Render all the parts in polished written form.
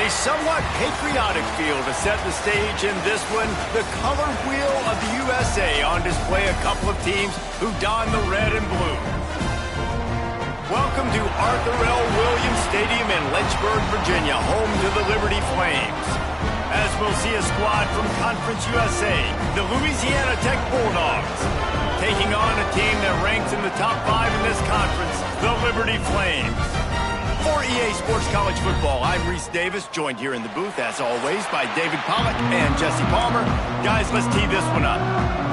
A somewhat patriotic feel to set the stage in this one. The color wheel of the USA on display, a couple of teams who don the red and blue. Welcome to Arthur L. Williams Stadium in Lynchburg, Virginia, home to the Liberty Flames. As we'll see a squad from Conference USA, the Louisiana Tech Bulldogs, taking on a team that ranks in the top 5 in this conference, the Liberty Flames. For EA Sports College Football, I'm Reese Davis, joined here in the booth, as always, by David Pollack and Jesse Palmer. Guys, let's tee this one up.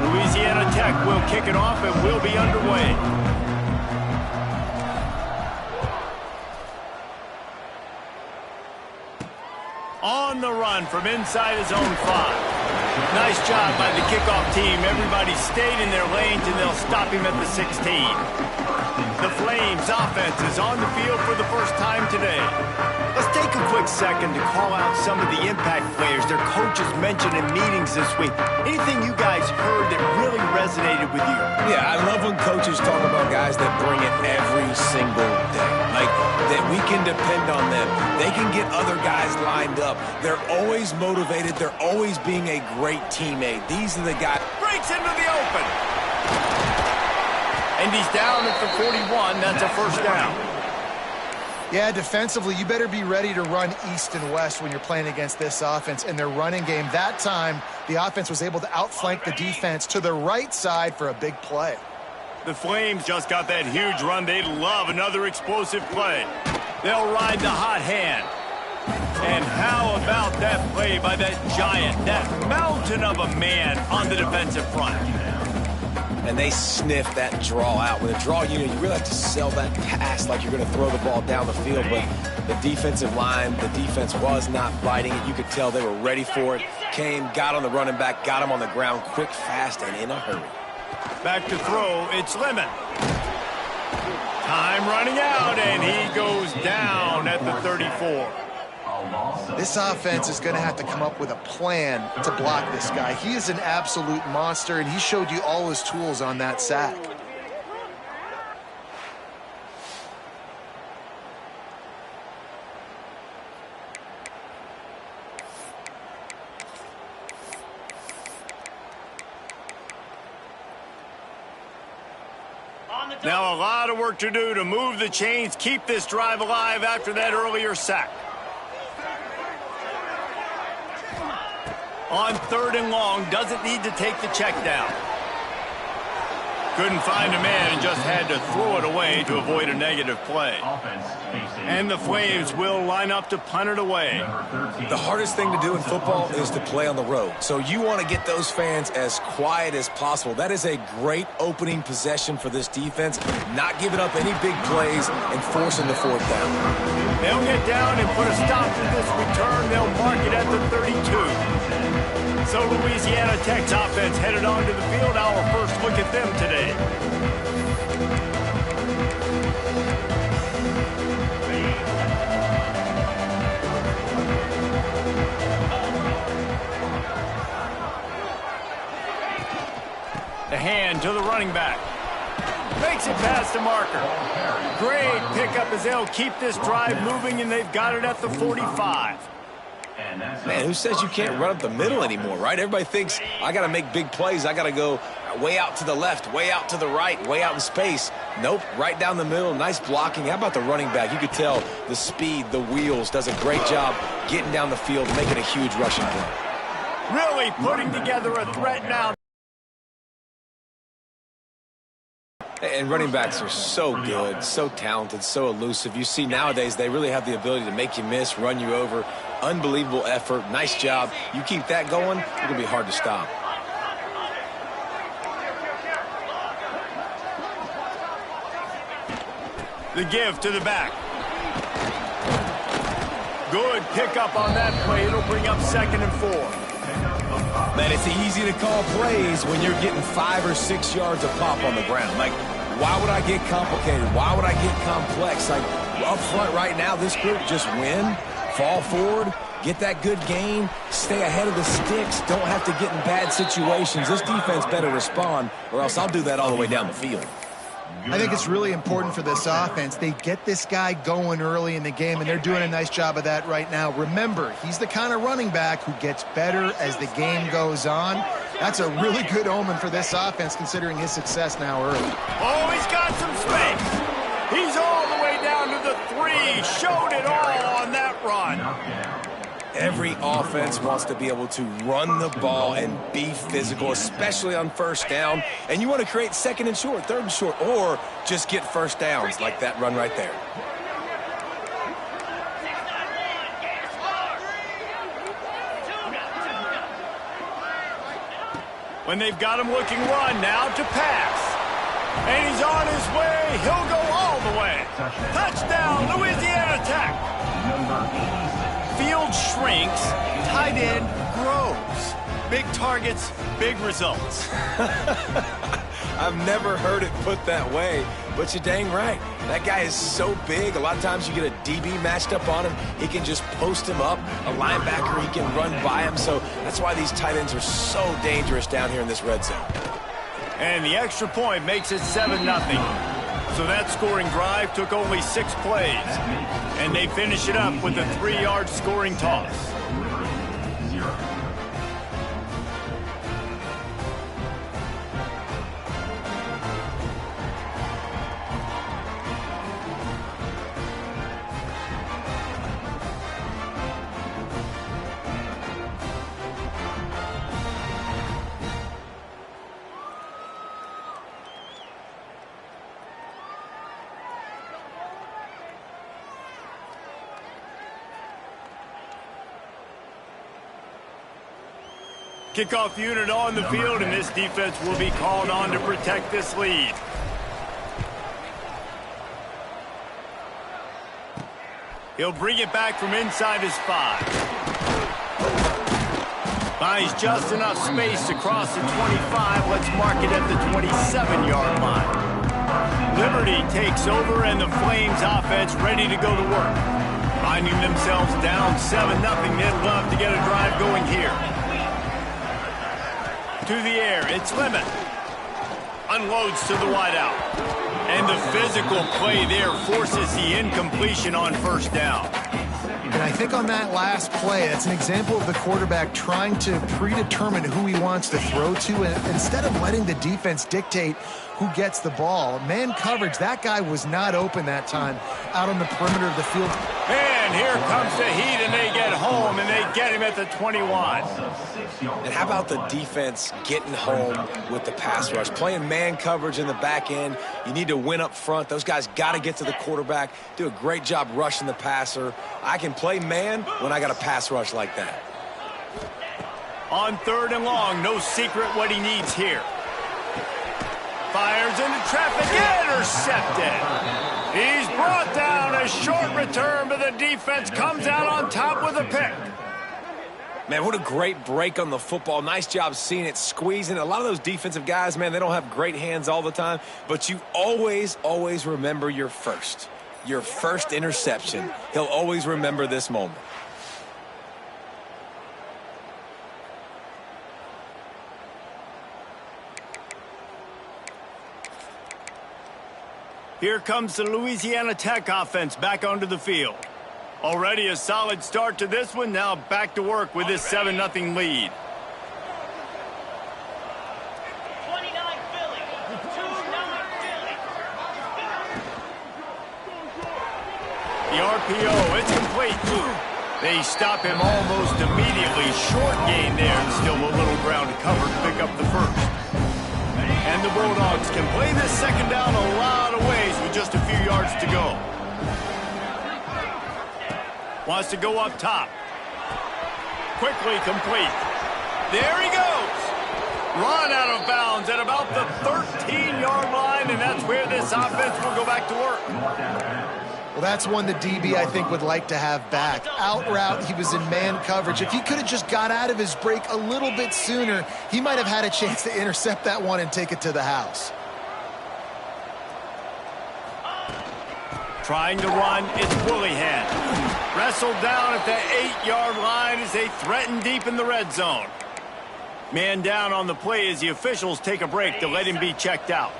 Louisiana Tech will kick it off and will be underway. On the run from inside his own 5. Nice job by the kickoff team. Everybody stayed in their lanes, and they'll stop him at the 16. The Flames offense is on the field for the first time today. Let's take a quick second to call out some of the impact players their coaches mentioned in meetings this week. Anything you guys heard that really resonated with you? Yeah, I love when coaches talk about guys that bring it every single day. Like, that we can depend on them. They can get other guys lined up. They're always motivated. They're always being a great teammate. These are the guys. Breaks into the open. And he's down at the 41. That's a first down. Yeah, defensively, you better be ready to run east and west when you're playing against this offense. In their running game, that time, the offense was able to outflank the defense to the right side for a big play. The Flames just got that huge run. They love another explosive play. They'll ride the hot hand. And how about that play by that giant, that mountain of a man on the defensive front? And they sniff that draw out. With a draw unit, you really have to sell that pass like you're going to throw the ball down the field. But the defensive line, the defense was not biting it. You could tell they were ready for it. Came, got on the running back, got him on the ground quick, fast, and in a hurry. Back to throw, it's Lemon. Time running out, and he goes down at the 34. This offense is going to have to come up with a plan to block this guy. He is an absolute monster, and he showed you all his tools on that sack. Now a lot of work to do to move the chains, keep this drive alive after that earlier sack. On 3rd and long, doesn't need to take the check down. Couldn't find a man and just had to throw it away to avoid a negative play. And the Flames will line up to punt it away. The hardest thing to do in football is to play on the road. So you want to get those fans as quiet as possible. That is a great opening possession for this defense. Not giving up any big plays and forcing the fourth down. They'll get down and put a stop to this return. They'll mark it at the 32. So Louisiana Tech's offense headed onto the field. Our first look at them today. The hand to the running back. Makes it past the marker. Great pickup as they'll keep this drive moving, and they've got it at the 45. Man, who says you can't run up the middle anymore, right? Everybody thinks, I got to make big plays. I got to go way out to the left, way out to the right, way out in space. Nope, right down the middle. Nice blocking. How about the running back? You could tell the speed, the wheels, does a great job getting down the field, making a huge rushing play. Really putting together a threat now. And running backs are so good, so talented, so elusive. You see nowadays they really have the ability to make you miss, run you over. Unbelievable effort. Nice job. You keep that going, it's going to be hard to stop. The give to the back. Good pickup on that play. It'll bring up 2nd and 4. Man, it's easy to call plays when you're getting 5 or 6 yards of pop on the ground. Like, why would I get complicated? Why would I get complex? Like, up front right now, this group just win, fall forward, get that good gain, stay ahead of the sticks, don't have to get in bad situations. This defense better respond, or else I'll do that all the way down the field. I think it's really important for this offense. They get this guy going early in the game, and they're doing a nice job of that right now. Remember, he's the kind of running back who gets better as the game goes on. That's a really good omen for this offense, considering his success now early. Oh, he's got some space. He's all the way down to the 3. Showed it all on that run. Every offense wants to be able to run the ball and be physical, especially on first down. And you want to create 2nd and short, 3rd and short, or just get first downs like that run right there. When they've got him looking run, now to pass. And he's on his way. He'll go all the way. Touchdown, Louisiana Tech. Field shrinks, tight end grows. Big targets, big results. I've never heard it put that way, but you're dang right. That guy is so big. A lot of times you get a DB matched up on him. He can just post him up. A linebacker, he can run by him. So that's why these tight ends are so dangerous down here in this red zone. And the extra point makes it 7-0. So that scoring drive took only 6 plays. And they finish it up with a 3-yard scoring toss. Kickoff unit on the field, and this defense will be called on to protect this lead. He'll bring it back from inside his 5. Finds just enough space to cross the 25. Let's mark it at the 27-yard line. Liberty takes over, and the Flames offense ready to go to work. Finding themselves down 7-0, they'd love to get a drive going here. To the air, it's Lemon. Unloads to the wideout. And the physical play there forces the incompletion on first down. And I think on that last play, that's an example of the quarterback trying to predetermine who he wants to throw to, and instead of letting the defense dictate who gets the ball. Man coverage, that guy was not open that time out on the perimeter of the field. And here comes the Heat, and they get home, and they get him at the 21. And how about the defense getting home with the pass rush? Playing man coverage in the back end. You need to win up front. Those guys got to get to the quarterback, do a great job rushing the passer. I can play man when I got a pass rush like that. On 3rd and long, no secret what he needs here. Fires into traffic, intercepted. He's brought down, a short return, but the defense comes out on top with a pick. Man, what a great break on the football. Nice job seeing it, squeezing. A lot of those defensive guys, man, they don't have great hands all the time, but you always, always remember your first interception. He'll always remember this moment. Here comes the Louisiana Tech offense back onto the field. Already a solid start to this one. Now back to work with this 7-0 lead. 29 Philly. 2-9 Philly. The RPO, it's complete. They stop him almost immediately. Short gain there, and still a little ground to cover to pick up the first. And the Bulldogs can play this second down a lot of ways with just a few yards to go. Wants to go up top. Quickly complete. There he goes. Run out of bounds at about the 13-yard line, and that's where this offense will go back to work. Well, that's one the DB, I think, would like to have back. Out route, he was in man coverage. If he could have just got out of his break a little bit sooner, he might have had a chance to intercept that one and take it to the house. Trying to run, it's Willihan. Wrestled down at the 8-yard line as they threaten deep in the red zone. Man down on the play as the officials take a break to let him be checked out.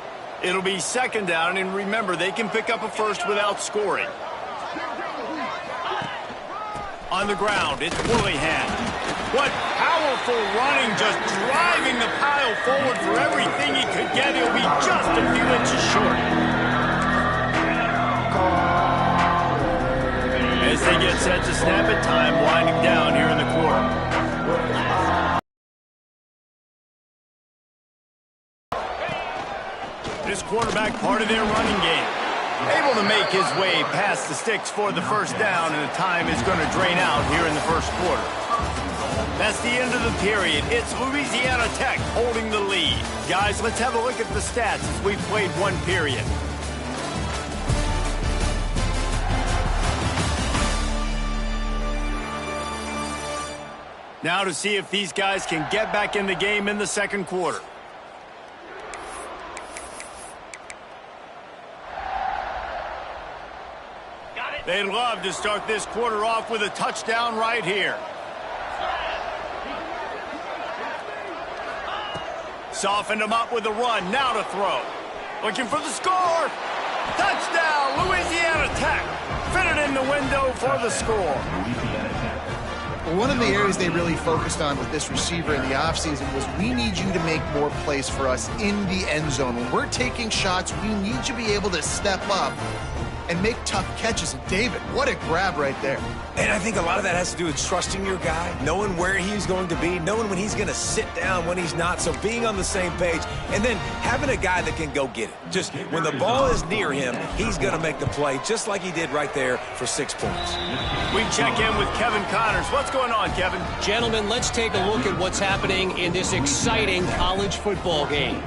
It'll be second down, and remember, they can pick up a first without scoring. On the ground, it's Willihan. What powerful running, just driving the pile forward for everything he could get. He'll be just a few inches short. As they get set to snap it, time winding down here in the quarter. This quarterback part of their running game. Able to make his way past the sticks for the first down, and the time is going to drain out here in the first quarter. That's the end of the period. It's Louisiana Tech holding the lead. Guys, let's have a look at the stats as we've played one period. Now to see if these guys can get back in the game in the second quarter. They'd love to start this quarter off with a touchdown right here. Softened him up with a run, now to throw. Looking for the score. Touchdown, Louisiana Tech. Fitted in the window for the score. Well, one of the areas they really focused on with this receiver in the offseason was we need you to make more plays for us in the end zone. When we're taking shots, we need you to be able to step up and make tough catches. And David, what a grab right there. And I think a lot of that has to do with trusting your guy, knowing where he's going to be, knowing when he's going to sit down, when he's not. So being on the same page, and then having a guy that can go get it. Just when the ball is near him, he's going to make the play, just like he did right there for 6 points. We check in with Kevin Connors. What's going on, Kevin? Gentlemen, let's take a look at what's happening in this exciting college football game.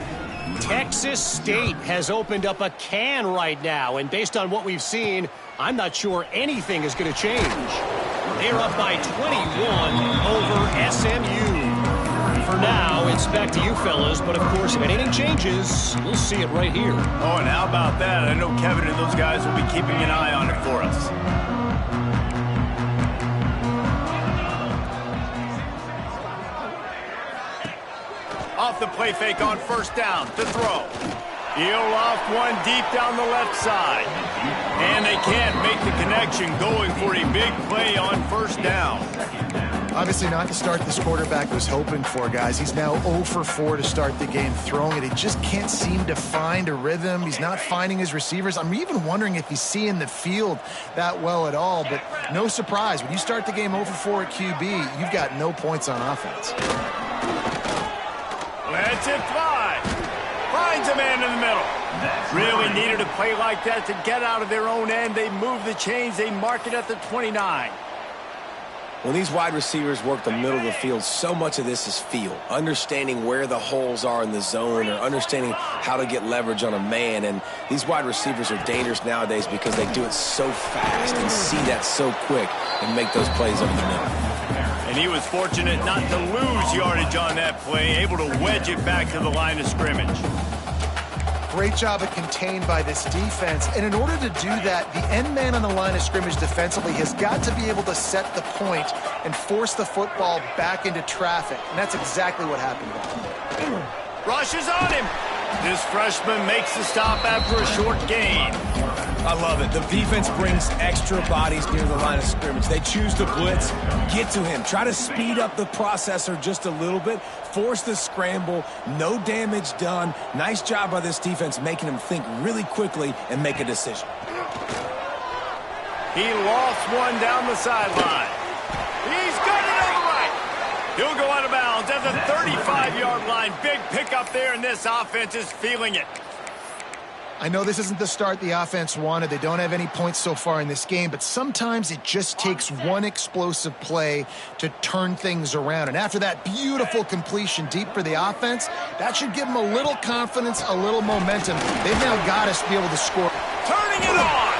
Texas State has opened up a can right now, and based on what we've seen, I'm not sure anything is going to change. They're up by 21 over SMU. For now, it's back to you fellas, but of course, if anything changes, we'll see it right here. Oh, and how about that? I know Kevin and those guys will be keeping an eye on it for us. Off the play fake on first down to throw. He'll off one deep down the left side. And they can't make the connection, going for a big play on first down. Obviously not the start this quarterback was hoping for, guys. He's now 0 for 4 to start the game throwing it. He just can't seem to find a rhythm. He's not finding his receivers. I'm even wondering if he's seeing the field that well at all, but no surprise. When you start the game 0 for 4 at QB, you've got no points on offense. Lets it fly. Finds a man in the middle. Really needed a play like that to get out of their own end. They move the chains. They mark it at the 29. When these wide receivers work the middle of the field, so much of this is feel. Understanding where the holes are in the zone or understanding how to get leverage on a man. And these wide receivers are dangerous nowadays because they do it so fast and see that so quick and make those plays over the middle. And he was fortunate not to lose yardage on that play, able to wedge it back to the line of scrimmage. Great job of contained by this defense. And in order to do that, the end man on the line of scrimmage defensively has got to be able to set the point and force the football back into traffic. And that's exactly what happened. Rushes on him. This freshman makes the stop after a short gain. I love it. The defense brings extra bodies near the line of scrimmage. They choose to blitz, get to him, try to speed up the processor just a little bit, force the scramble, no damage done. Nice job by this defense making him think really quickly and make a decision. He lost one down the sideline. He's got it on the right. He'll go out of bounds at the 35-yard line. Big pickup there, and this offense is feeling it. I know this isn't the start the offense wanted. They don't have any points so far in this game, but sometimes it just takes one explosive play to turn things around. And after that beautiful completion deep for the offense, that should give them a little confidence, a little momentum. They've now got us to be able to score. Turning it on.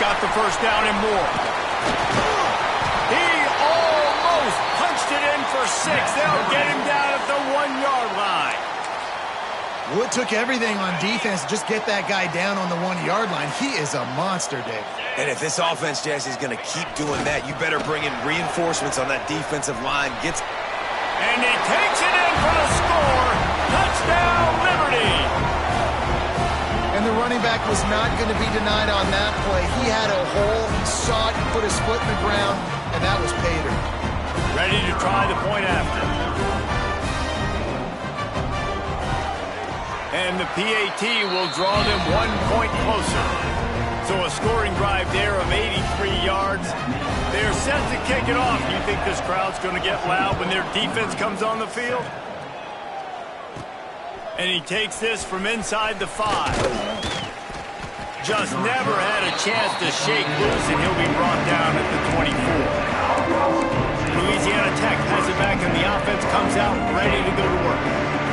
Got the first down and more. He almost punched it in for 6. They'll get him down at the 1-yard line. Well, it took everything on defense to just get that guy down on the 1-yard line. He is a monster, Dave. And if this offense, Jesse, is going to keep doing that, you better bring in reinforcements on that defensive line. And he takes it in for the score. Touchdown, Liberty. And the running back was not going to be denied on that play. He had a hole. He saw it. He put his foot in the ground, and that was pay dirt. Ready to try the point after. And the PAT will draw them 1 point closer. So a scoring drive there of 83 yards. They're set to kick it off. You think this crowd's going to get loud when their defense comes on the field? And he takes this from inside the 5. Just never had a chance to shake loose, and he'll be brought down at the 24. Louisiana Tech has it back, and the offense comes out ready to go to work.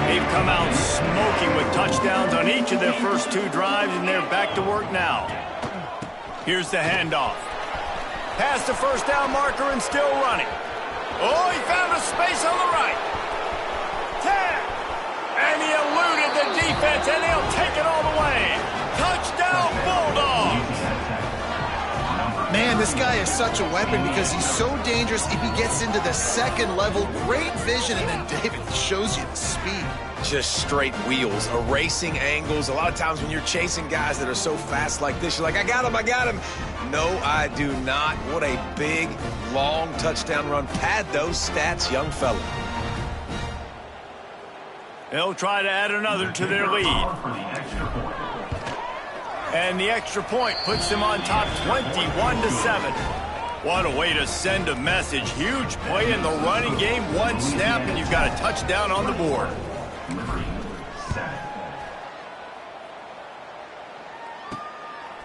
They've come out smoking with touchdowns on each of their first 2 drives, and they're back to work now. Here's the handoff. Past the first down marker and still running. Oh, he found a space on the right. 10. And he eluded the defense, and he'll take it all the way. Touchdown, Bulldogs. Man, this guy is such a weapon because he's so dangerous if he gets into the second level. Great vision, and then David shows you the speed. Just straight wheels, erasing angles. A lot of times when you're chasing guys that are so fast like this, you're like, I got him, I got him. No, I do not. What a big, long touchdown run. Pad those stats, young fella. They'll try to add another to their lead. And the extra point puts them on top 21-7. What a way to send a message. Huge play in the running game. 1 snap, and you've got a touchdown on the board.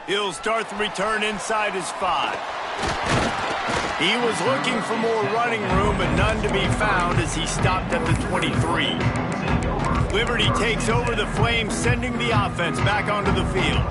He'll start the return inside his 5. He was looking for more running room, but none to be found as he stopped at the 23. Liberty takes over the Flames, sending the offense back onto the field.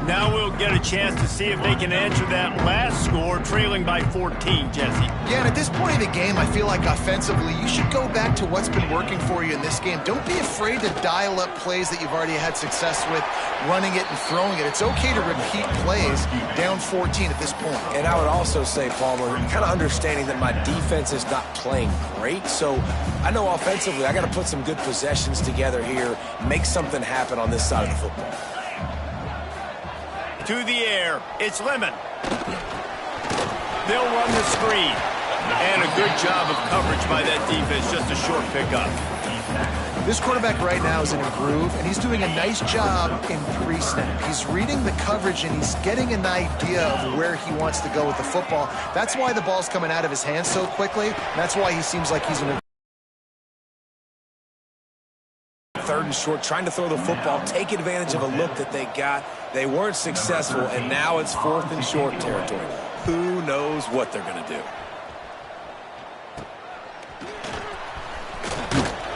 Now we'll get a chance to see if they can answer that last score, trailing by 14, Jesse. Yeah, and at this point in the game, I feel like offensively, you should go back to what's been working for you in this game. Don't be afraid to dial up plays that you've already had success with, running it and throwing it. It's okay to repeat plays down 14 at this point. And I would also say, Palmer, kind of understanding that my defense is not playing great, so I know offensively I got to put some good possessions together here, make something happen on this side of the football. To the air, it's Lemon. They'll run the screen. And a good job of coverage by that defense, just a short pickup. This quarterback right now is in a groove, and he's doing a nice job in pre-snap. He's reading the coverage, and he's getting an idea of where he wants to go with the football. That's why the ball's coming out of his hands so quickly. That's why he seems like he's in a third and short, trying to throw the football, take advantage of a look that they got. They weren't successful, and now it's 4th and short territory. Who knows what they're going to do?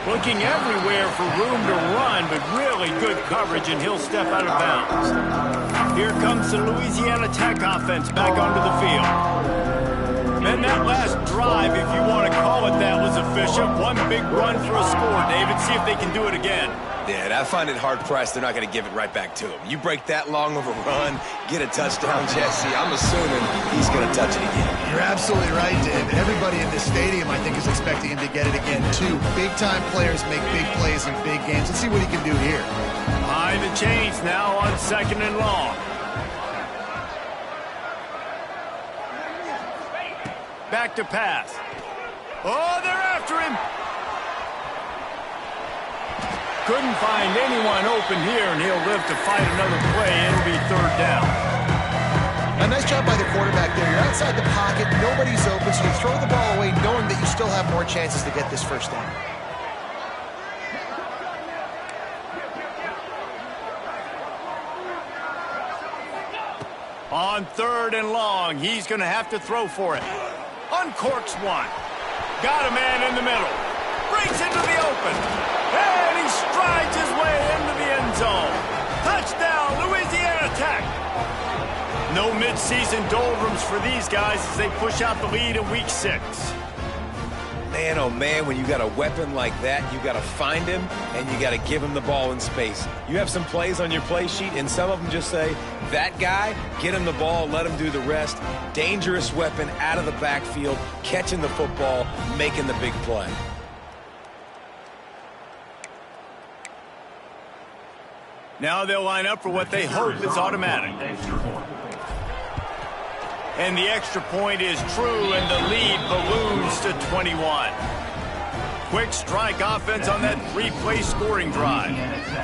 Looking everywhere for room to run, but really good coverage, and he'll step out of bounds. Here comes the Louisiana Tech offense back onto the field. And that last drive, if you want to call it that, was efficient. One big run for a score, David. See if they can do it again. Yeah, I find it hard-pressed. They're not going to give it right back to him. You break that long of a run, get a touchdown, Jesse, I'm assuming he's going to touch it again. You're absolutely right, David. Everybody in this stadium, I think, is expecting him to get it again, too. Big-time players make big plays in big games. Let's see what he can do here. Behind the chains now on 2nd and long. Back to pass. Oh, they're after him. Couldn't find anyone open here, and he'll live to fight another play. It'll be 3rd down. A nice job by the quarterback there. You're outside the pocket, nobody's open, so you throw the ball away knowing that you still have more chances to get this 1st down. On 3rd and long, he's going to have to throw for it. Uncorks one. Got a man in the middle. Breaks into the open. And he strides his way into the end zone. Touchdown, Louisiana Tech. No midseason doldrums for these guys as they push out the lead in Week 6. Man, oh man, when you got a weapon like that, you got to find him, and you got to give him the ball in space. You have some plays on your play sheet, and some of them just say, that guy, get him the ball, let him do the rest. Dangerous weapon out of the backfield, catching the football, making the big play. Now they'll line up for what they hope is automatic. And the extra point is true, and the lead balloons to 21. Quick strike offense on that 3-play scoring drive.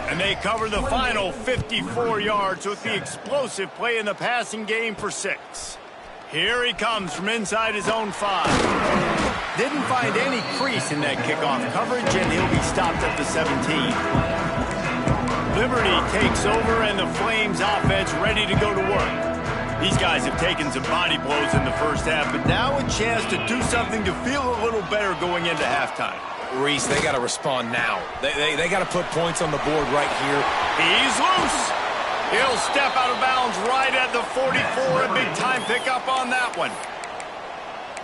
And they cover the final 54 yards with the explosive play in the passing game for 6. Here he comes from inside his own 5. Didn't find any crease in that kickoff coverage, and he'll be stopped at the 17. Liberty takes over, and the Flames offense ready to go to work. These guys have taken some body blows in the first half, but now a chance to do something to feel a little better going into halftime. Reese, they got to respond now. They got to put points on the board right here. He's loose. He'll step out of bounds right at the 44. A big-time pickup on that one.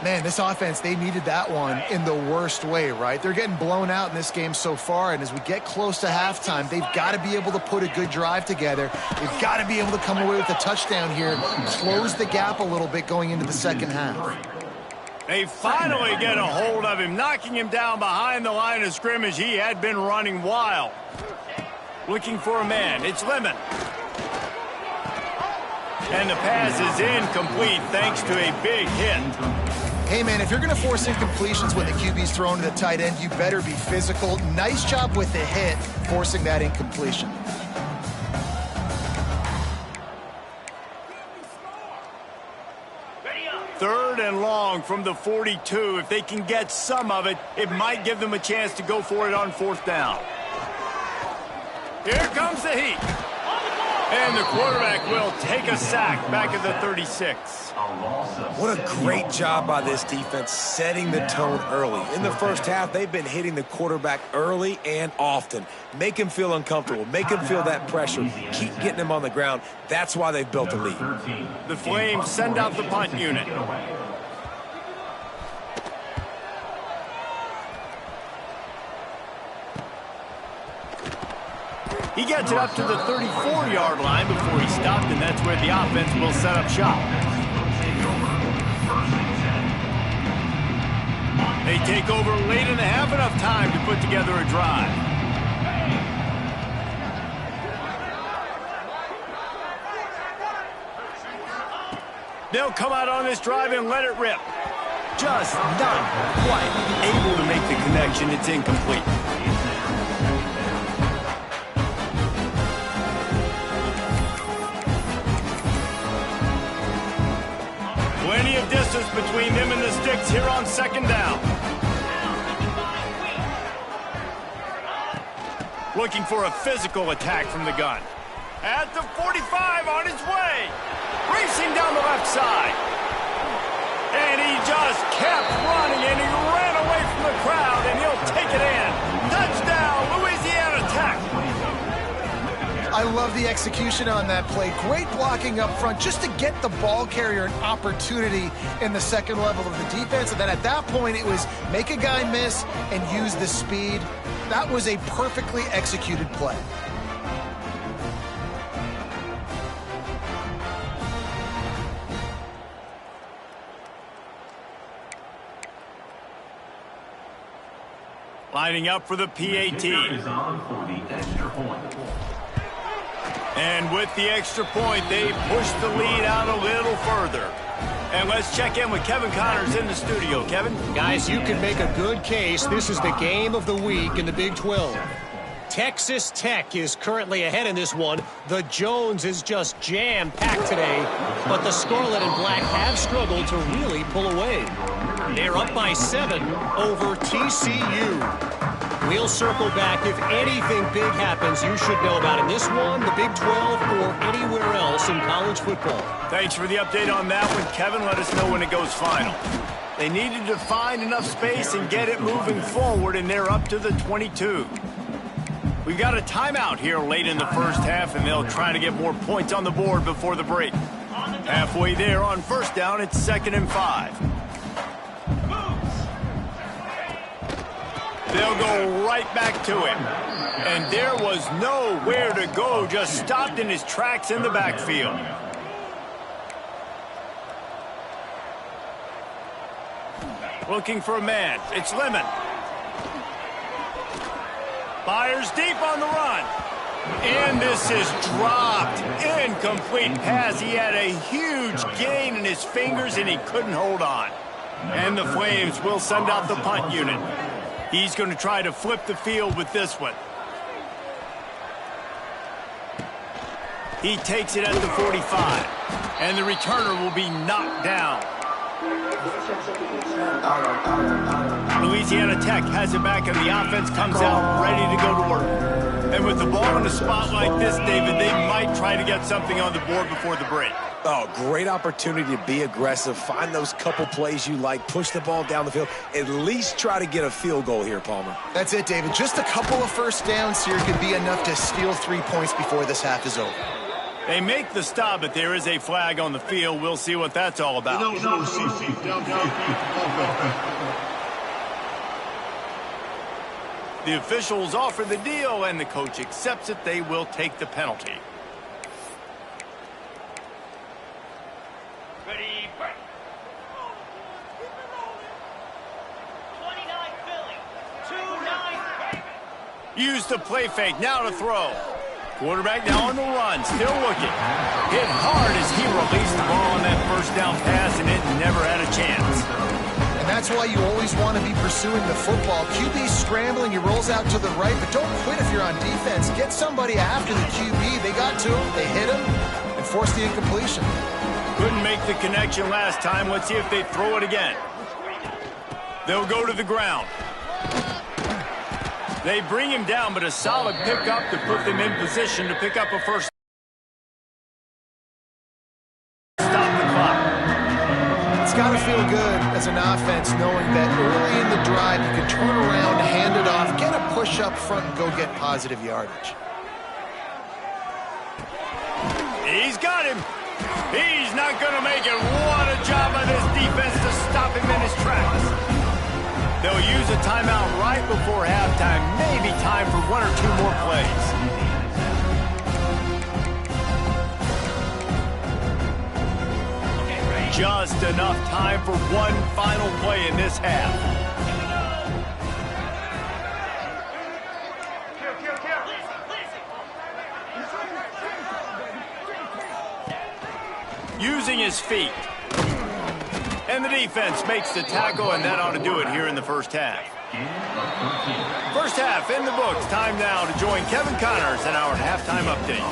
Man, this offense, they needed that one in the worst way, right? They're getting blown out in this game so far, and as we get close to halftime, they've got to be able to put a good drive together. They've got to be able to come away with a touchdown here, close the gap a little bit going into the 2nd half. They finally get a hold of him, knocking him down behind the line of scrimmage. He had been running wild. Looking for a man. It's Lemon. And the pass is incomplete thanks to a big hit. Hey, man, if you're going to force incompletions when the QB's thrown to the tight end, you better be physical. Nice job with the hit, forcing that incompletion. Third and long from the 42. If they can get some of it, it might give them a chance to go for it on 4th down. Here comes the heat. And the quarterback will take a sack back at the 36. What a great job by this defense setting the tone early. In the first half, they've been hitting the quarterback early and often. Make him feel uncomfortable. Make him feel that pressure. Keep getting him on the ground. That's why they've built a lead. The Flames send out the punt unit. He gets it up to the 34-yard line before he stopped, and that's where the offense will set up shop. They take over late and they have enough time to put together a drive. They'll come out on this drive and let it rip. just not quite able to make the connection. It's incomplete. Plenty of distance between them and the sticks here on second down. Looking for a physical attack from the gun. At the 45 on his way. Racing down the left side. And he just kept running, and he ran away from the crowd, and he'll take it in. Touchdown, Louisiana Tech. I love the execution on that play. Great blocking up front just to get the ball carrier an opportunity in the second level of the defense. And then at that point, it was make a guy miss and use the speed. That was a perfectly executed play. Lining up for the PAT. And with the extra point, they push the lead out a little further. And let's check in with Kevin Connors in the studio. Kevin? Guys, you can make a good case. This is the game of the week in the Big 12. Texas Tech is currently ahead in this one. The Jones is just jam-packed today, but the Scarlet and Black have struggled to really pull away. They're up by 7 over TCU. We'll circle back. If anything big happens, you should know about in this one, the Big 12, or anywhere else in college football. Thanks for the update on that one, Kevin. Let us know when it goes final. They needed to find enough space and get it moving forward, and they're up to the 22. We've got a timeout here late in the first half, and they'll try to get more points on the board before the break. Halfway there on first down, it's 2nd and 5. They'll go right back to him. And there was nowhere to go, just stopped in his tracks in the backfield. Looking for a man. It's Lemon. Fires deep on the run. And this is dropped. Incomplete pass. He had a huge gain in his fingers, and he couldn't hold on. And the Flames will send out the punt unit. He's going to try to flip the field with this one. He takes it at the 45. And the returner will be knocked down. Louisiana Tech has it back, and the offense comes out ready to go to work. And with the ball in a spot like this, David, they might try to get something on the board before the break. Oh, great opportunity to be aggressive, find those couple plays you like, push the ball down the field, at least try to get a field goal here, Palmer. That's it, David. Just a couple of first downs here could be enough to steal 3 points before this half is over. They make the stop, but there is a flag on the field. We'll see what that's all about. The officials offer the deal, and the coach accepts it. They will take the penalty. Ready, break. 29 Philly. 2-9. Use the play fake. Now to throw. Quarterback now on the run. Still looking. Hit hard as he released the ball on that first down pass, and it never had a chance. And that's why you always want to be pursuing the football. QB's scrambling. He rolls out to the right, but don't quit if you're on defense. Get somebody after the QB. They got to him. They hit him and forced the incompletion. Couldn't make the connection last time. Let's see if they throw it again. They'll go to the ground. They bring him down, but a solid pickup to put them in position to pick up a first. Stop the clock. It's got to feel good as an offense knowing that early in the drive you can turn around, hand it off, get a push up front, and go get positive yardage. He's got him. He's not going to make it. What a job by this defense to stop him in his tracks. They'll use a timeout right before halftime. Maybe time for 1 or 2 more plays. Just enough time for one final play in this half. Using his feet. And And the defense makes the tackle, and that ought to do it here in the first half. First half in the books. Time now to join Kevin Connors in our halftime update.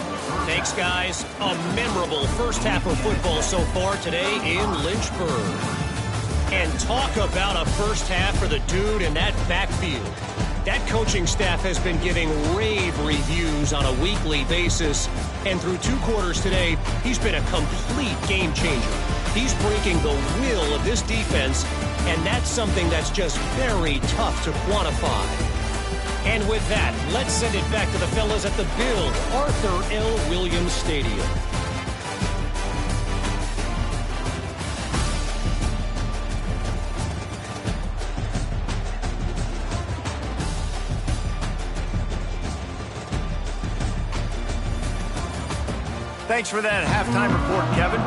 Thanks, guys. A memorable first half of football so far today in Lynchburg. And talk about a first half for the dude in that backfield. That coaching staff has been giving rave reviews on a weekly basis. And through 2 quarters today, he's been a complete game changer. He's breaking the will of this defense, and that's something that's just very tough to quantify. And with that, let's send it back to the fellas at the Bill Arthur L. Williams Stadium. Thanks for that halftime report, Kevin.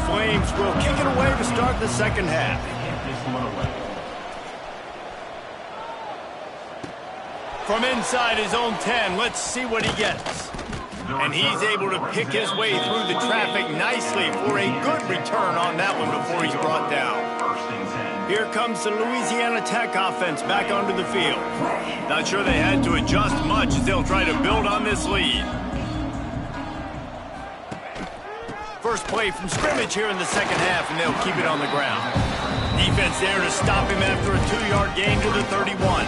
Flames will kick it away to start the second half. From inside his own 10, let's see what he gets. And he's able to pick his way through the traffic nicely for a good return on that one before he's brought down. Here comes the Louisiana Tech offense back onto the field. Not sure they had to adjust much as they'll try to build on this lead. First play from scrimmage here in the second half, and they'll keep it on the ground. Defense there to stop him after a 2-yard gain to the 31.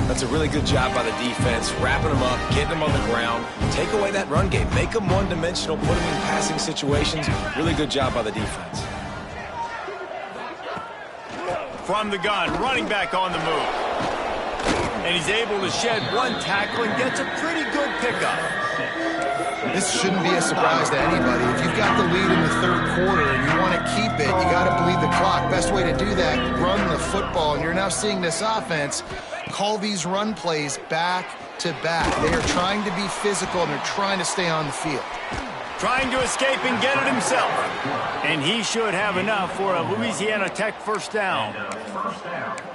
The That's a really good job by the defense, wrapping them up, getting them on the ground. Take away that run game. Make them one-dimensional, put them in passing situations. Really good job by the defense. From the gun, running back on the move. And he's able to shed one tackle and gets a pretty good pickup. This shouldn't be a surprise to anybody. If you've got the lead in the third quarter and you want to keep it, you got to bleed the clock. Best way to do that, run the football. And you're now seeing this offense call these run plays back to back. They are trying to be physical, and they're trying to stay on the field. Trying to escape and get it himself. And he should have enough for a Louisiana Tech first down.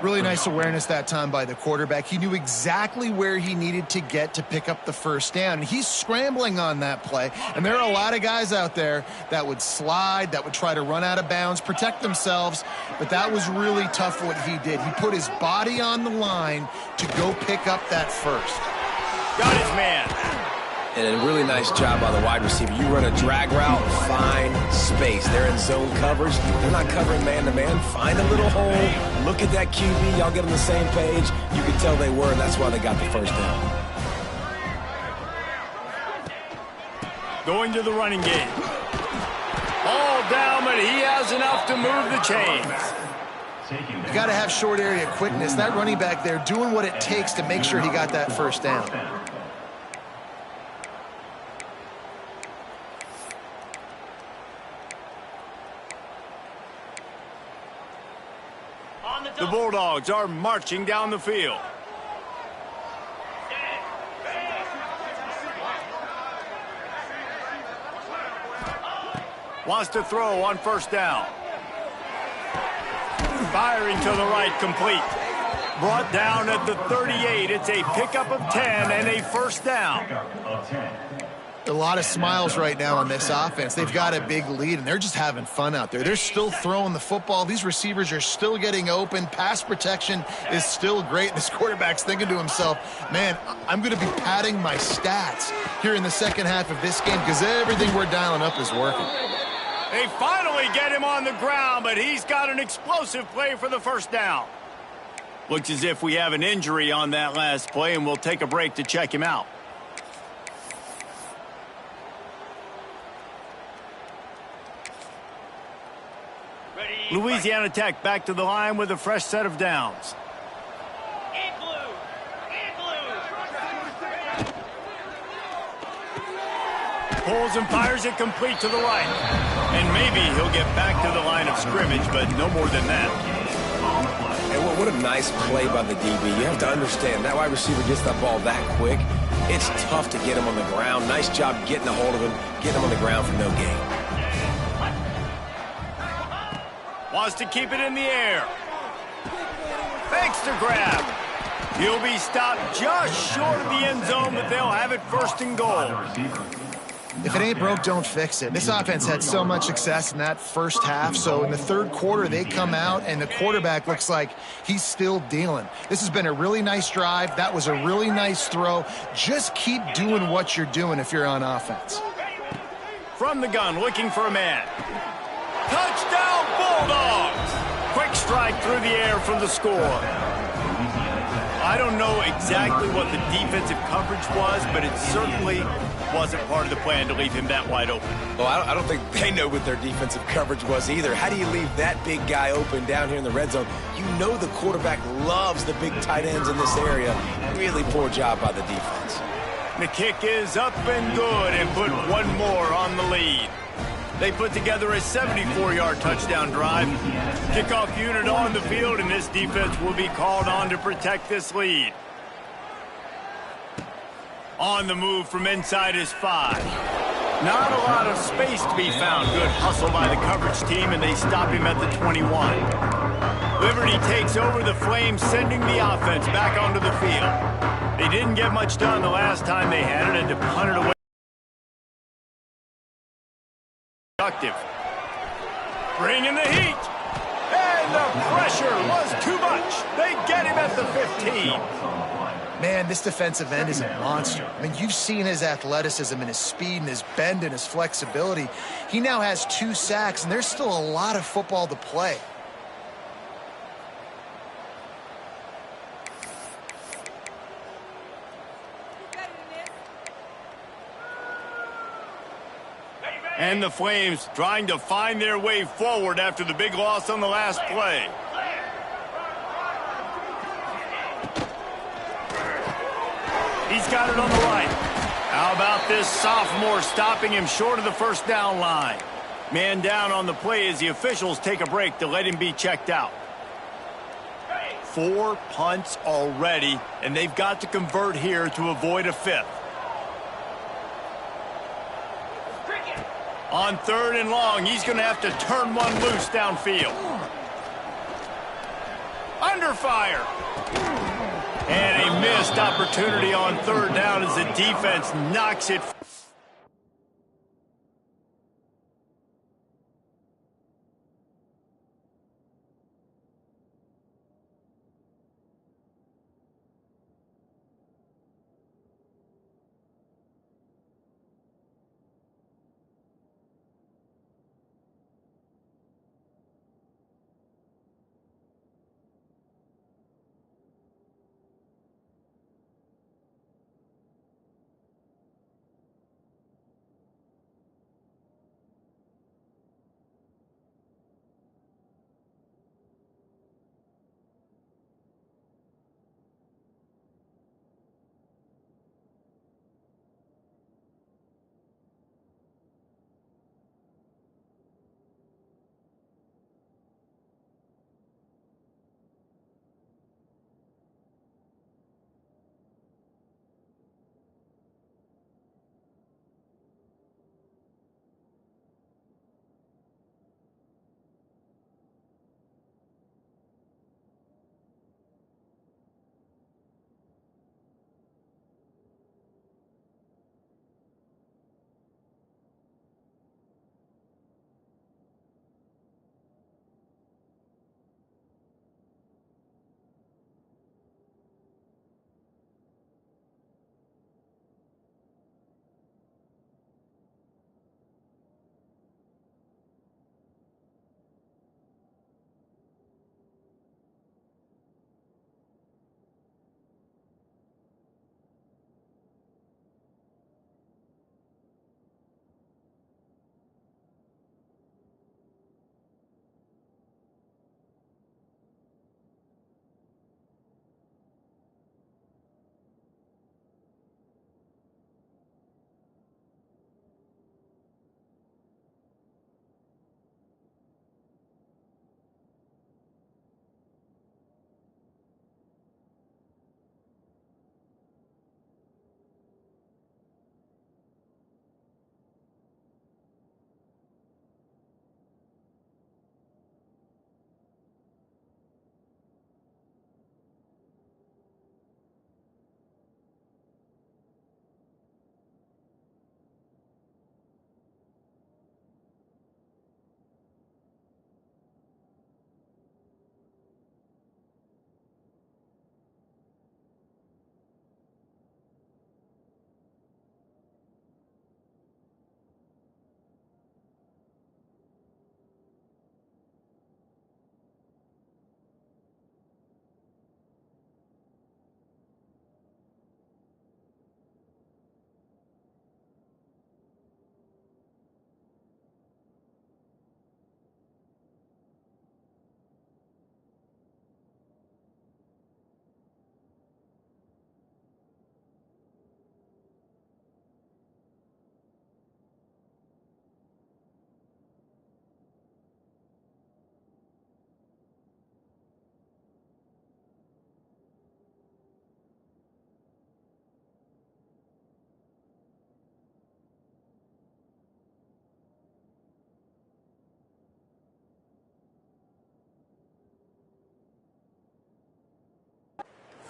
Really nice awareness that time by the quarterback. He knew exactly where he needed to get to pick up the first down. He's scrambling on that play. And there are a lot of guys out there that would slide, that would try to run out of bounds, protect themselves. But that was really tough what he did. He put his body on the line to go pick up that first. Got his man. And a really nice job by the wide receiver. You run a drag route, find space. They're in zone coverage. They're not covering man-to-man. Find a little hole. Look at that QB. Y'all get on the same page. You can tell they were, and that's why they got the first down. Going to the running game. All down, but he has enough to move the chains. You got to have short area quickness. That running back there doing what it takes to make sure he got that first down. The Bulldogs are marching down the field. Wants to throw on first down. Firing to the right, complete. Brought down at the 38. It's a pickup of 10 and a first down. A lot of smiles right now on this offense. They've got a big lead, and they're just having fun out there. They're still throwing the football. These receivers are still getting open. Pass protection is still great. This quarterback's thinking to himself, man, I'm going to be padding my stats here in the second half of this game because everything we're dialing up is working. They finally get him on the ground, but he's got an explosive play for the first down. Looks as if we have an injury on that last play, and we'll take a break to check him out. Louisiana Tech back to the line with a fresh set of downs. In blue. In blue. Pulls and fires it complete to the right. And maybe he'll get back to the line of scrimmage, but no more than that. And what a nice play by the DB. You have to understand, that wide receiver gets that ball that quick. It's tough to get him on the ground. Nice job getting a hold of him, getting him on the ground for no gain. Wants to keep it in the air. Fakes to grab. He'll be stopped just short of the end zone, but they'll have it first and goal. If it ain't broke, don't fix it. This offense had so much success in that first half, so in the third quarter, they come out, and the quarterback looks like he's still dealing. This has been a really nice drive. That was a really nice throw. Just keep doing what you're doing if you're on offense. From the gun, looking for a man. Touchdown, Bulldogs! Quick strike through the air from the score. I don't know exactly what the defensive coverage was, but it certainly wasn't part of the plan to leave him that wide open. Well, I don't think they know what their defensive coverage was either. How do you leave that big guy open down here in the red zone? You know the quarterback loves the big tight ends in this area. Really poor job by the defense. The kick is up and good and put one more on the lead. They put together a 74-yard touchdown drive. Kickoff unit on the field, and this defense will be called on to protect this lead. On the move from inside his 5. Not a lot of space to be found. Good hustle by the coverage team, and they stop him at the 21. Liberty takes over the Flames, sending the offense back onto the field. They didn't get much done the last time they had it, and to punt it away. Bring in the heat. And the pressure was too much. They get him at the 15. Man, this defensive end is a monster. I mean, you've seen his athleticism and his speed and his bend and his flexibility. He now has 2 sacks, and there's still a lot of football to play. And the Flames trying to find their way forward after the big loss on the last play. He's got it on the right. How about this sophomore stopping him short of the first down line? Man down on the play as the officials take a break to let him be checked out. 4 punts already, and they've got to convert here to avoid a 5th. On 3rd and long, he's going to have to turn one loose downfield. Under fire. And a missed opportunity on 3rd down as the defense knocks it.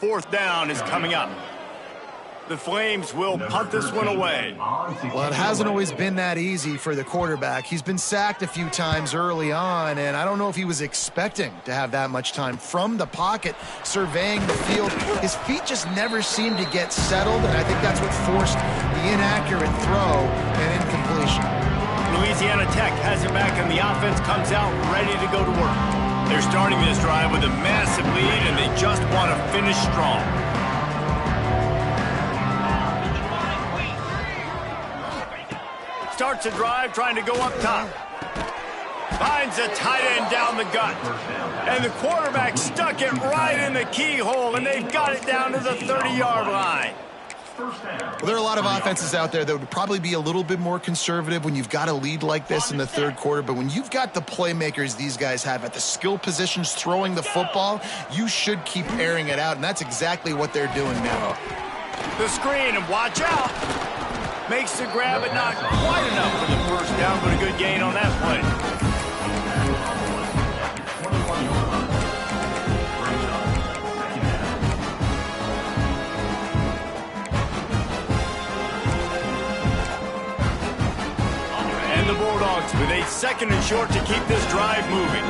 Fourth down is coming up. The Flames will punt this one away. Well, it hasn't always been that easy for the quarterback. He's been sacked a few times early on, and I don't know if he was expecting to have that much time from the pocket, surveying the field. His feet just never seemed to get settled, and I think that's what forced the inaccurate throw and incompletion. Louisiana Tech has it back, and the offense comes out ready to go to work. They're starting this drive with a massive lead, and they just want to finish strong. starts a drive trying to go up top. Finds a tight end down the gut. And the quarterback stuck it right in the keyhole, and they've got it down to the 30-yard line. Well, there are a lot of offenses out there that would probably be a little bit more conservative when you've got a lead like this in the third quarter. But when you've got the playmakers these guys have at the skill positions throwing the football, you should keep airing it out, and that's exactly what they're doing now. The screen, and watch out. Makes the grab, but not quite enough for the first down, but a good gain on that play. The Bulldogs with a 2nd and short to keep this drive moving.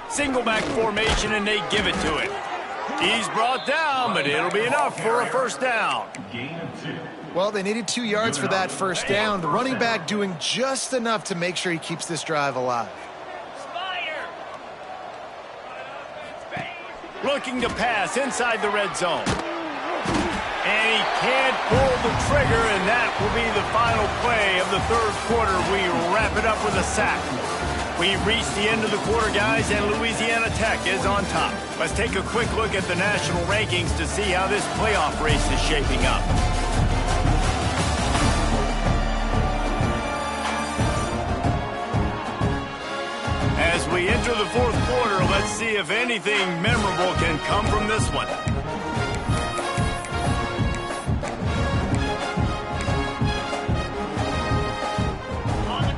Single back formation, and they give it to him. He's brought down, but it'll be enough for a first down. Well, they needed 2 yards for that first down. The running back doing just enough to make sure he keeps this drive alive. Looking to pass inside the red zone. And he can't pull the trigger, and that will be the final play of the third quarter. We wrap it up with a sack. We've reached the end of the quarter, guys, and Louisiana Tech is on top. Let's take a quick look at the national rankings to see how this playoff race is shaping up. As we enter the fourth quarter, let's see if anything memorable can come from this one.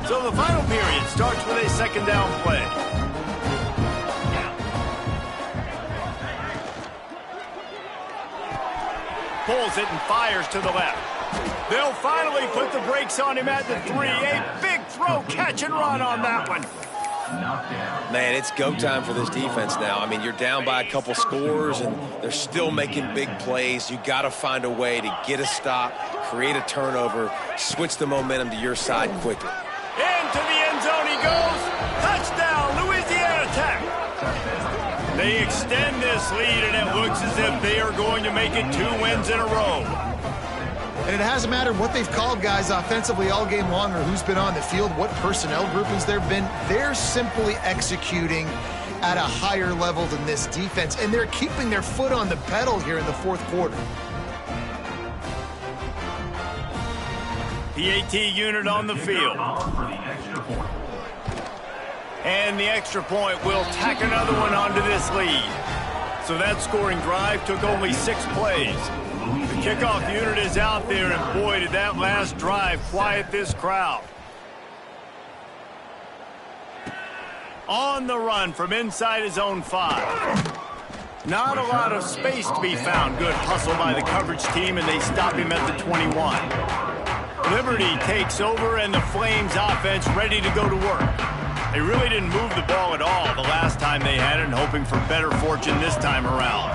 So the final period starts with a 2nd down play. Pulls it and fires to the left. They'll finally put the brakes on him at the 3. A big throw, catch and run on that one. Man, it's go time for this defense now. I mean, you're down by a couple scores, and they're still making big plays. You got to find a way to get a stop, create a turnover, switch the momentum to your side quickly. Into the end zone he goes. Touchdown, Louisiana Tech. They extend this lead, and it looks as if they are going to make it 2 wins in a row. And it hasn't mattered what they've called guys offensively all game long or who's been on the field, what personnel groupings there have been. They're simply executing at a higher level than this defense, and they're keeping their foot on the pedal here in the fourth quarter. PAT unit on the field. And the extra point will tack another one onto this lead. So that scoring drive took only 6 plays. The kickoff unit is out there, and boy, did that last drive quiet this crowd. On the run from inside his own 5. Not a lot of space to be found. Good hustle by the coverage team, and they stop him at the 21. Liberty takes over, and the Flames offense ready to go to work. They really didn't move the ball at all the last time they had it, and hoping for better fortune this time around.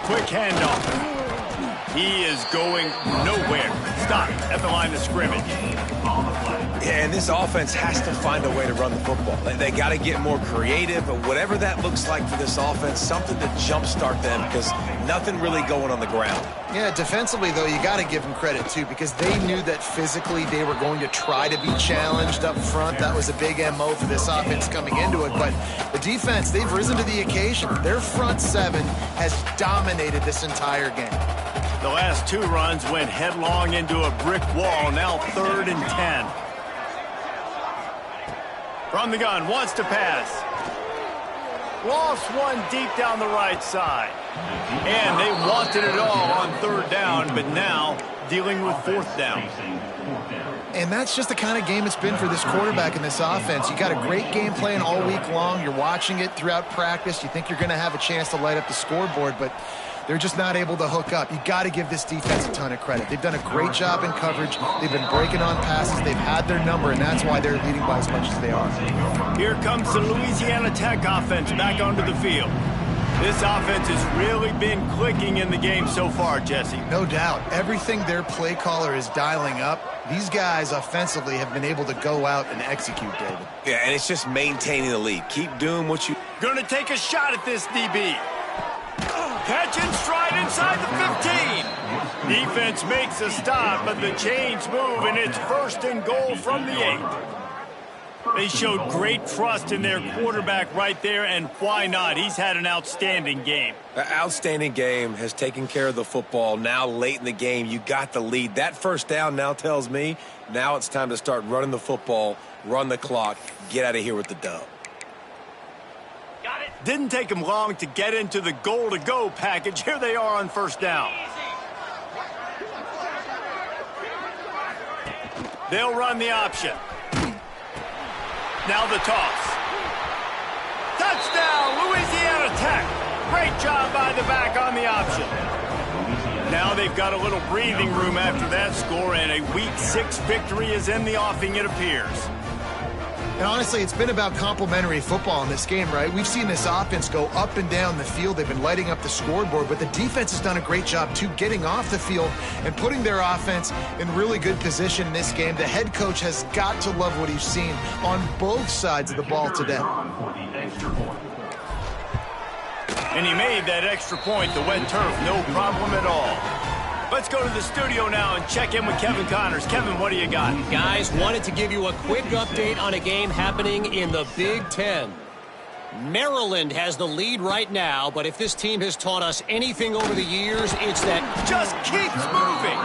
Quick handoff. He is going nowhere. Stop at the line of scrimmage. Yeah, and this offense has to find a way to run the football. They got to get more creative, but whatever that looks like for this offense, something to jumpstart them, because nothing really going on the ground. Yeah, defensively, though, you got to give them credit, too, because they knew that physically they were going to try to be challenged up front. That was a big MO for this offense coming into it. But the defense, they've risen to the occasion. Their front 7 has dominated this entire game. The last 2 runs went headlong into a brick wall. Now 3rd and 10. From the gun, wants to pass. Lost one deep down the right side. And they wanted it all on 3rd down, but now dealing with 4th down. And that's just the kind of game it's been for this quarterback in this offense. You got a great game plan all week long. You're watching it throughout practice. You think you're going to have a chance to light up the scoreboard, but they're just not able to hook up. You got to give this defense a ton of credit. They've done a great job in coverage. They've been breaking on passes. They've had their number, and that's why they're leading by as much as they are. Here comes the Louisiana Tech offense back onto the field. This offense has really been clicking in the game so far, Jesse. No doubt. Everything their play caller is dialing up, these guys offensively have been able to go out and execute, David. Yeah, and it's just maintaining the lead. Keep doing what you... Gonna take a shot at this DB. Catch and stride inside the 15. Defense makes a stop, but the chains move, and it's 1st and goal from the 8. They showed great trust in their quarterback right there, and why not? He's had an outstanding game. An outstanding game, has taken care of the football. Now late in the game, you got the lead. That first down now tells me now it's time to start running the football, run the clock, get out of here with the dub. Got it. Didn't take them long to get into the goal-to-go package. Here they are on 1st down. They'll run the option. Now the toss. Touchdown, Louisiana Tech. Great job by the back on the option. Now they've got a little breathing room after that score, and a Week 6 victory is in the offing, it appears. And honestly, it's been about complementary football in this game, right? We've seen this offense go up and down the field. They've been lighting up the scoreboard, but the defense has done a great job, too, getting off the field and putting their offense in really good position in this game. The head coach has got to love what he's seen on both sides of the ball today. And he made that extra point, the wet turf, no problem at all. Let's go to the studio now and check in with Kevin Connors. Kevin, what do you got? Guys, wanted to give you a quick update on a game happening in the Big Ten. Maryland has the lead right now, but if this team has taught us anything over the years, it's that just keeps moving.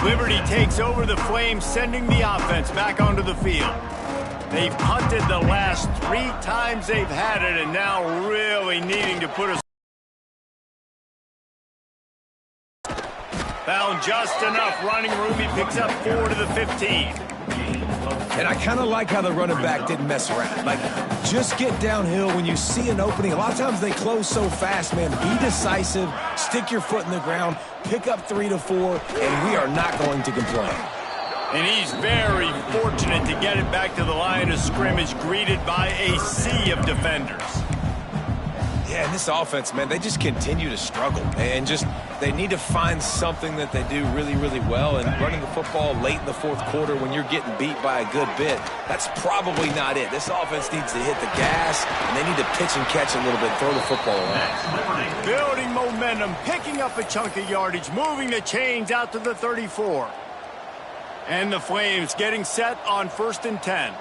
Liberty takes over the Flames, sending the offense back onto the field. They've punted the last 3 times they've had it, and now really needing to put a... Found just enough running room. He picks up 4 to the 15. And I kind of like how the running back didn't mess around. Like, just get downhill when you see an opening. A lot of times they close so fast, man. Be decisive, stick your foot in the ground, pick up 3 to 4, and we are not going to complain. And he's very fortunate to get it back to the line of scrimmage, greeted by a sea of defenders. Yeah, and this offense, man, they just continue to struggle. And just, they need to find something that they do really, really well. And running the football late in the 4th quarter when you're getting beat by a good bit, that's probably not it. This offense needs to hit the gas, and they need to pitch and catch a little bit, throw the football around. Building momentum, picking up a chunk of yardage, moving the chains out to the 34. And the Flames getting set on 1st and 10.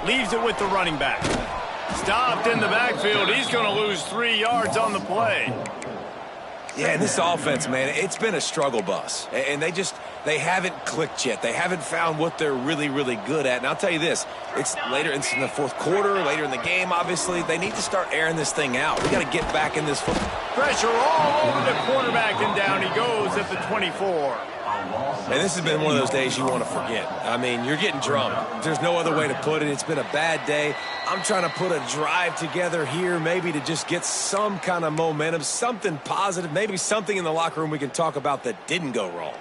Leaves it with the running back. Stopped in the backfield. He's going to lose 3 yards on the play. Yeah, and this offense, man, it's been a struggle bus. And they haven't clicked yet. They haven't found what they're really, really good at. And I'll tell you this, it's in the 4th quarter, later in the game, obviously. They need to start airing this thing out. We got to get back in this football. Pressure all over the quarterback, and down he goes at the 24. And this has been one of those days you want to forget. I mean, you're getting drummed. There's no other way to put it. It's been a bad day. I'm trying to put a drive together here, maybe to just get some kind of momentum, something positive, maybe something in the locker room we can talk about that didn't go wrong.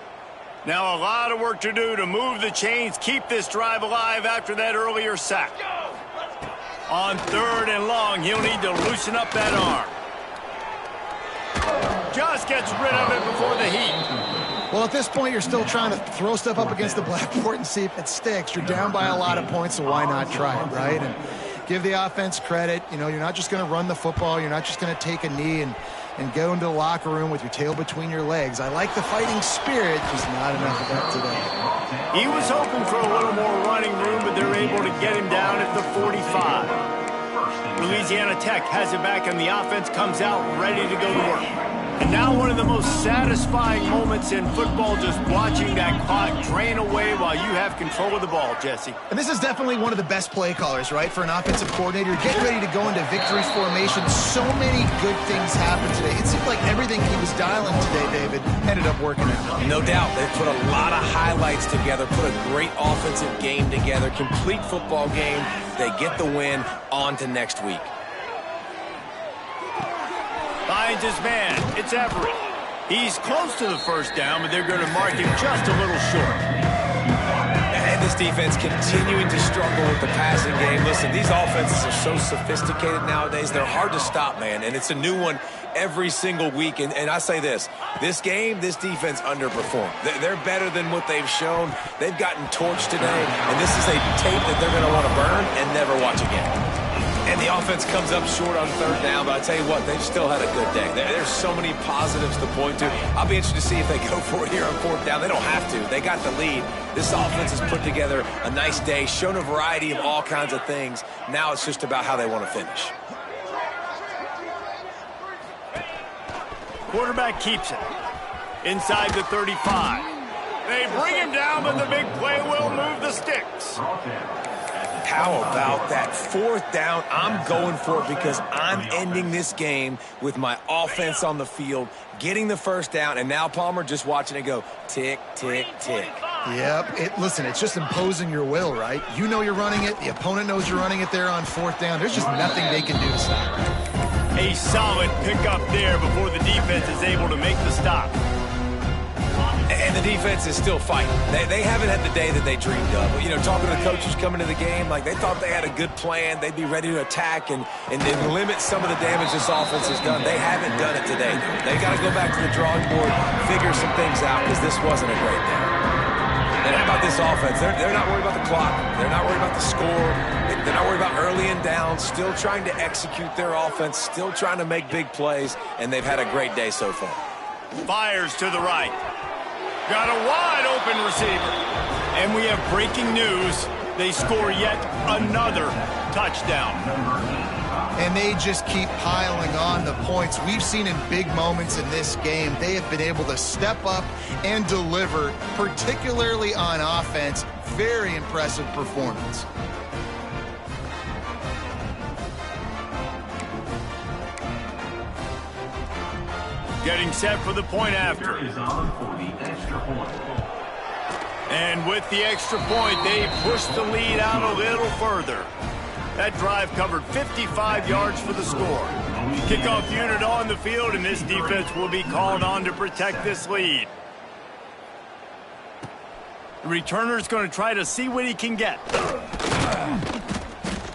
Now a lot of work to do to move the chains, keep this drive alive after that earlier sack. On 3rd and long, he'll need to loosen up that arm. Just gets rid of it before the heat. Well, at this point, you're still trying to throw stuff up against the blackboard and see if it sticks. You're down by a lot of points, so why not try it, right? And give the offense credit. You know, you're not just going to run the football. You're not just going to take a knee and go into the locker room with your tail between your legs. I like the fighting spirit, just not enough of that today. He was hoping for a little more running room, but they're able to get him down at the 45. Louisiana Tech has it back, and the offense comes out ready to go to work. And now one of the most satisfying moments in football, just watching that clock drain away while you have control of the ball, Jesse. And this is definitely one of the best play callers, right, for an offensive coordinator. Getting ready to go into victory formation. So many good things happened today. It seemed like everything he was dialing today, David, ended up working out. No doubt. They put a lot of highlights together, put a great offensive game together, complete football game. They get the win. On to next week. Finds his man. It's Everett. He's close to the first down, but they're going to mark him just a little short. And this defense continuing to struggle with the passing game. Listen, these offenses are so sophisticated nowadays. They're hard to stop, man, and it's a new one every single week. And I say this game, this defense underperformed. They're better than what they've shown. They've gotten torched today, and this is a tape that they're going to want to burn and never watch again. And the offense comes up short on third down, but I tell you what, they've still had a good day. There's so many positives to point to. I'll be interested to see if they go for it here on fourth down. They don't have to. They got the lead. This offense has put together a nice day, shown a variety of all kinds of things. Now it's just about how they want to finish. Quarterback keeps it. Inside the 35. They bring him down, but the big play will move the sticks. How about that fourth down? I'm going for it because I'm ending this game with my offense on the field, getting the first down, and now Palmer just watching it go tick, tick, tick. Yep. Listen, it's just imposing your will, right? You know you're running it. The opponent knows you're running it there on fourth down. There's just nothing they can do to stop it. A solid pickup there before the defense is able to make the stop. And the defense is still fighting. They haven't had the day that they dreamed of. You know, talking to the coaches coming to the game, like they thought they had a good plan. They'd be ready to attack and limit some of the damage this offense has done. They haven't done it today. They got to go back to the drawing board, figure some things out because this wasn't a great day. And how about this offense? They're not worried about the clock. They're not worried about the score. They're not worried about early and down. Still trying to execute their offense. Still trying to make big plays. And they've had a great day so far. Fires to the right. Got a wide open receiver. And we have breaking news. They score yet another touchdown. And they just keep piling on the points. We've seen in big moments in this game, they have been able to step up and deliver, particularly on offense. Very impressive performance. Getting set for the point after. And with the extra point, they push the lead out a little further. That drive covered 55 yards for the score. Kickoff unit on the field, and this defense will be called on to protect this lead. The returner's going to try to see what he can get.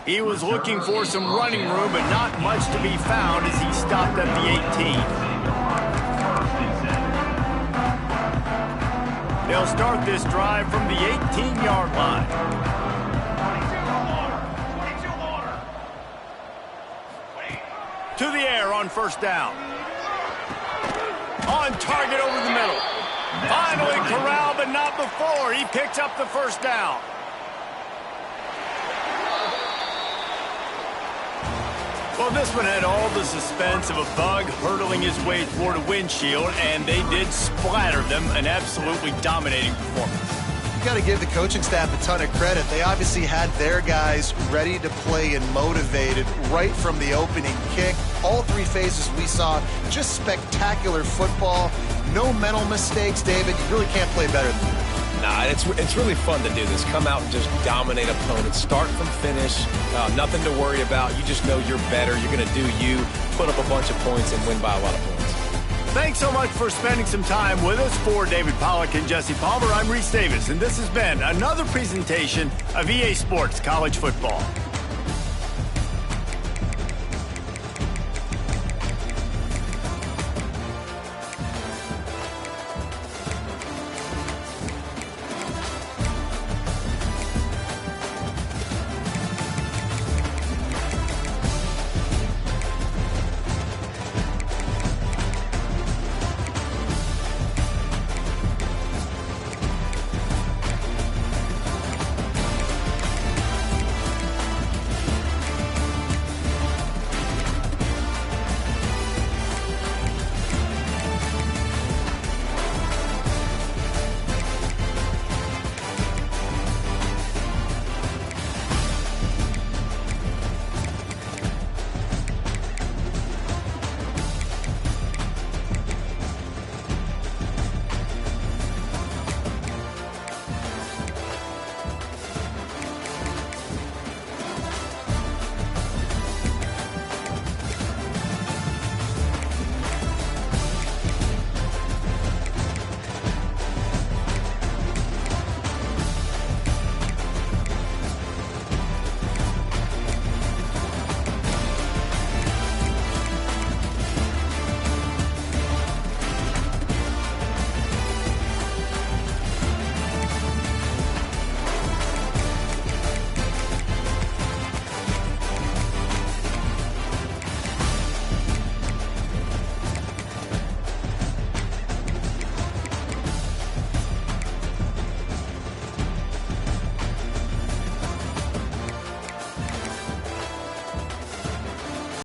He was looking for some running room, but not much to be found as he stopped at the 18. They'll start this drive from the 18-yard line. To the air on first down. On target over the middle. Finally corralled, but not before. He picks up the first down. Well, this one had all the suspense of a bug hurtling his way toward a windshield, and they did splatter them. An absolutely dominating performance. You got to give the coaching staff a ton of credit. They obviously had their guys ready to play and motivated right from the opening kick. All three phases we saw, just spectacular football. No mental mistakes, David. You really can't play better than that. Nah, it's really fun to do this. Come out and just dominate opponents. Start from finish. Nothing to worry about. You just know you're better. You're going to do you, put up a bunch of points, and win by a lot of points. Thanks so much for spending some time with us. For David Pollack and Jesse Palmer, I'm Reese Davis, and this has been another presentation of EA Sports College Football.